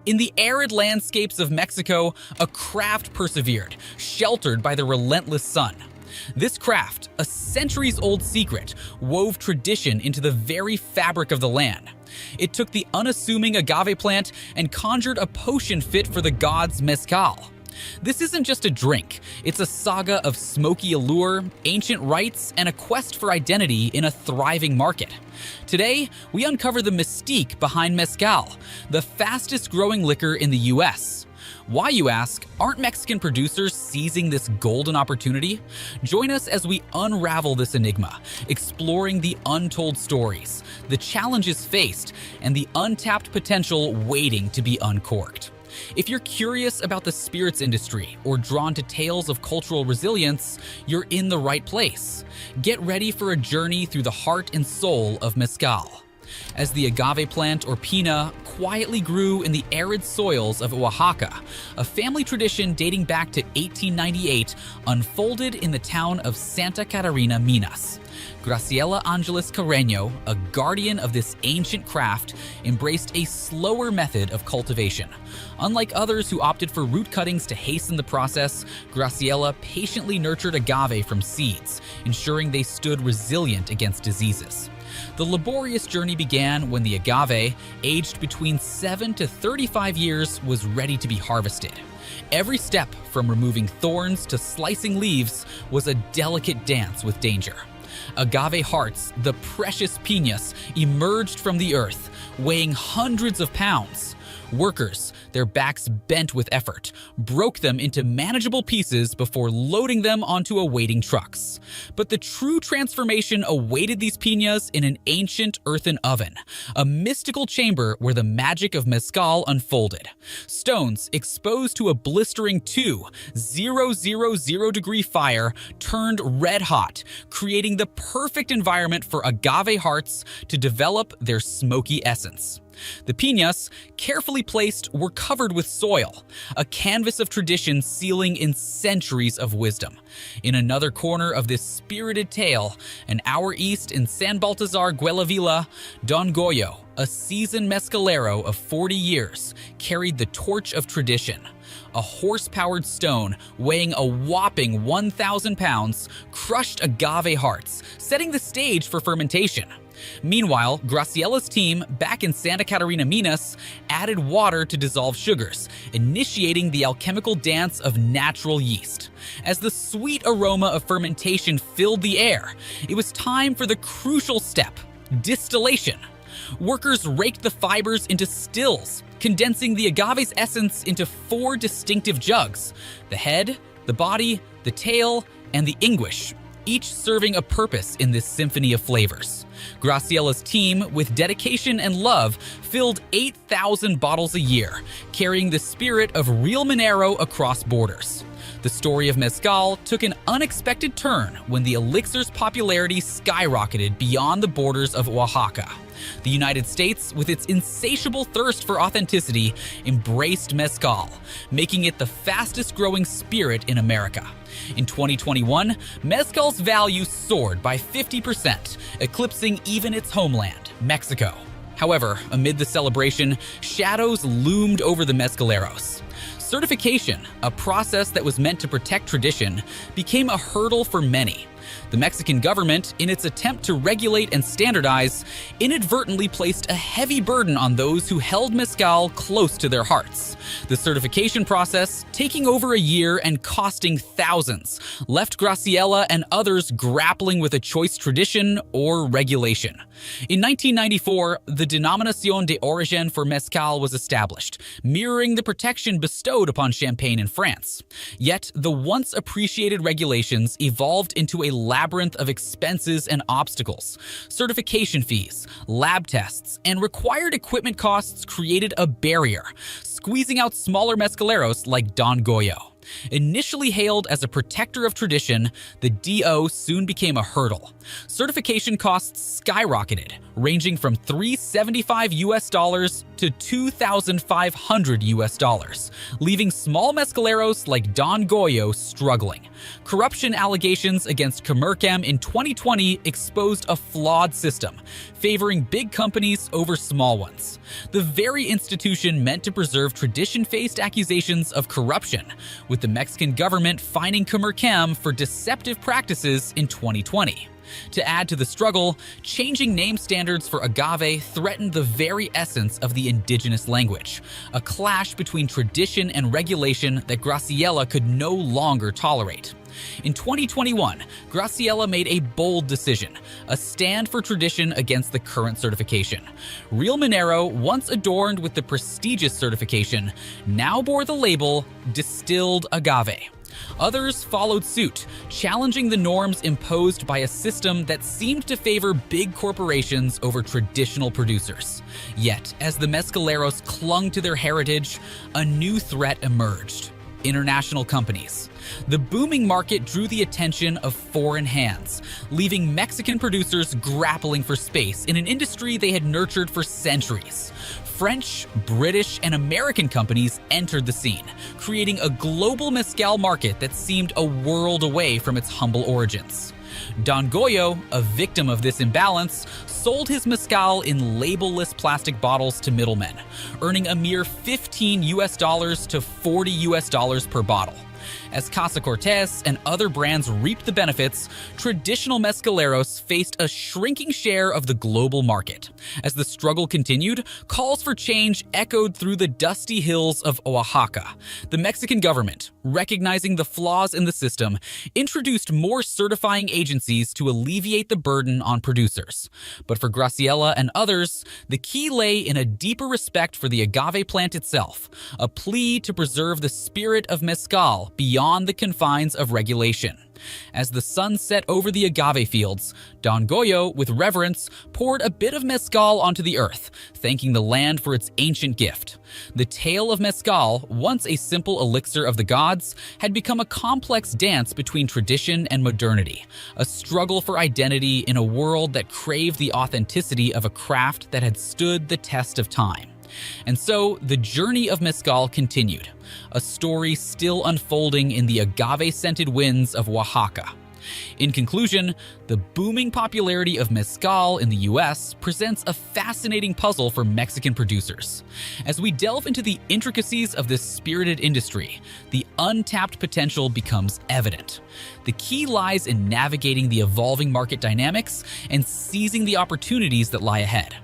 In the arid landscapes of Mexico, a craft persevered, sheltered by the relentless sun. This craft, a centuries-old secret, wove tradition into the very fabric of the land. It took the unassuming agave plant and conjured a potion fit for the gods Mezcal. This isn't just a drink, it's a saga of smoky allure, ancient rites, and a quest for identity in a thriving market. Today, we uncover the mystique behind Mezcal, the fastest-growing liquor in the US. Why, you ask? Aren't Mexican producers seizing this golden opportunity? Join us as we unravel this enigma, exploring the untold stories, the challenges faced, and the untapped potential waiting to be uncorked. If you're curious about the spirits industry or drawn to tales of cultural resilience, you're in the right place. Get ready for a journey through the heart and soul of Mezcal. As the agave plant, or pina, quietly grew in the arid soils of Oaxaca, a family tradition dating back to 1898 unfolded in the town of Santa Catarina, Minas. Graciela Angeles Carreño, a guardian of this ancient craft, embraced a slower method of cultivation. Unlike others who opted for root cuttings to hasten the process, Graciela patiently nurtured agave from seeds, ensuring they stood resilient against diseases. The laborious journey began when the agave, aged between 7 to 35 years, was ready to be harvested. Every step, from removing thorns to slicing leaves, was a delicate dance with danger. Agave hearts, the precious piñas, emerged from the earth, weighing hundreds of pounds. Workers, their backs bent with effort, broke them into manageable pieces before loading them onto awaiting trucks. But the true transformation awaited these piñas in an ancient earthen oven, a mystical chamber where the magic of mezcal unfolded. Stones exposed to a blistering 2,000-degree fire turned red hot, creating the perfect environment for agave hearts to develop their smoky essence. The piñas, carefully placed, were covered with soil, a canvas of tradition sealing in centuries of wisdom. In another corner of this spirited tale, an hour east in San Baltazar, Guelavilla, Don Goyo, a seasoned mezcalero of 40 years, carried the torch of tradition. A horse-powered stone weighing a whopping 1,000 pounds crushed agave hearts, setting the stage for fermentation. Meanwhile, Graciela's team, back in Santa Catarina, Minas, added water to dissolve sugars, initiating the alchemical dance of natural yeast. As the sweet aroma of fermentation filled the air, it was time for the crucial step: distillation. Workers raked the fibers into stills, condensing the agave's essence into 4 distinctive jugs: the head, the body, the tail, and the inguish, each serving a purpose in this symphony of flavors. Graciela's team, with dedication and love, filled 8,000 bottles a year, carrying the spirit of real Minero across borders. The story of mezcal took an unexpected turn when the elixir's popularity skyrocketed beyond the borders of Oaxaca. The United States, with its insatiable thirst for authenticity, embraced mezcal, making it the fastest-growing spirit in America. In 2021, mezcal's value soared by 50%, eclipsing even its homeland, Mexico. However, amid the celebration, shadows loomed over the mezcaleros. Certification, a process that was meant to protect tradition, became a hurdle for many. The Mexican government, in its attempt to regulate and standardize, inadvertently placed a heavy burden on those who held mezcal close to their hearts. The certification process, taking over a year and costing thousands, left Graciela and others grappling with a choice: tradition or regulation. In 1994, the Denominación de Origen for mezcal was established, mirroring the protection bestowed upon Champagne in France. Yet, the once appreciated regulations evolved into a labyrinth of expenses and obstacles. Certification fees, lab tests, and required equipment costs created a barrier, squeezing out smaller mezcaleros like Don Goyo. Initially hailed as a protector of tradition, the DO soon became a hurdle. Certification costs skyrocketed, ranging from $375 to $2,500, leaving small mezcaleros like Don Goyo struggling. Corruption allegations against Comercam in 2020 exposed a flawed system, favoring big companies over small ones. The very institution meant to preserve tradition faced accusations of corruption, with the Mexican government fining Comercam for deceptive practices in 2020. To add to the struggle, changing name standards for agave threatened the very essence of the indigenous language, a clash between tradition and regulation that Graciela could no longer tolerate. In 2021, Graciela made a bold decision, a stand for tradition against the current certification. Real Minero, once adorned with the prestigious certification, now bore the label Distilled Agave. Others followed suit, challenging the norms imposed by a system that seemed to favor big corporations over traditional producers. Yet, as the mezcaleros clung to their heritage, a new threat emerged: international companies. The booming market drew the attention of foreign hands, leaving Mexican producers grappling for space in an industry they had nurtured for centuries. French, British, and American companies entered the scene, creating a global mezcal market that seemed a world away from its humble origins. Don Goyo, a victim of this imbalance, sold his mezcal in label-less plastic bottles to middlemen, earning a mere $15 to $40 per bottle. As Casa Cortez and other brands reaped the benefits, traditional mezcaleros faced a shrinking share of the global market. As the struggle continued, calls for change echoed through the dusty hills of Oaxaca. The Mexican government, recognizing the flaws in the system, introduced more certifying agencies to alleviate the burden on producers. But for Graciela and others, the key lay in a deeper respect for the agave plant itself, a plea to preserve the spirit of mezcal beyond the confines of regulation. As the sun set over the agave fields, Don Goyo, with reverence, poured a bit of mezcal onto the earth, thanking the land for its ancient gift. The tale of mezcal, once a simple elixir of the gods, had become a complex dance between tradition and modernity, a struggle for identity in a world that craved the authenticity of a craft that had stood the test of time. And so, the journey of mezcal continued, a story still unfolding in the agave-scented winds of Oaxaca. In conclusion, the booming popularity of mezcal in the US presents a fascinating puzzle for Mexican producers. As we delve into the intricacies of this spirited industry, the untapped potential becomes evident. The key lies in navigating the evolving market dynamics and seizing the opportunities that lie ahead.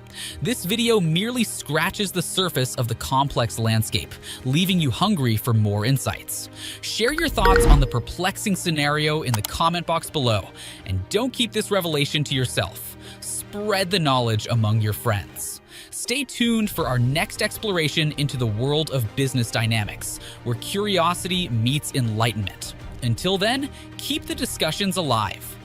This video merely scratches the surface of the complex landscape, leaving you hungry for more insights. Share your thoughts on the perplexing scenario in the comment box below, and don't keep this revelation to yourself. Spread the knowledge among your friends. Stay tuned for our next exploration into the world of business dynamics, where curiosity meets enlightenment. Until then, keep the discussions alive.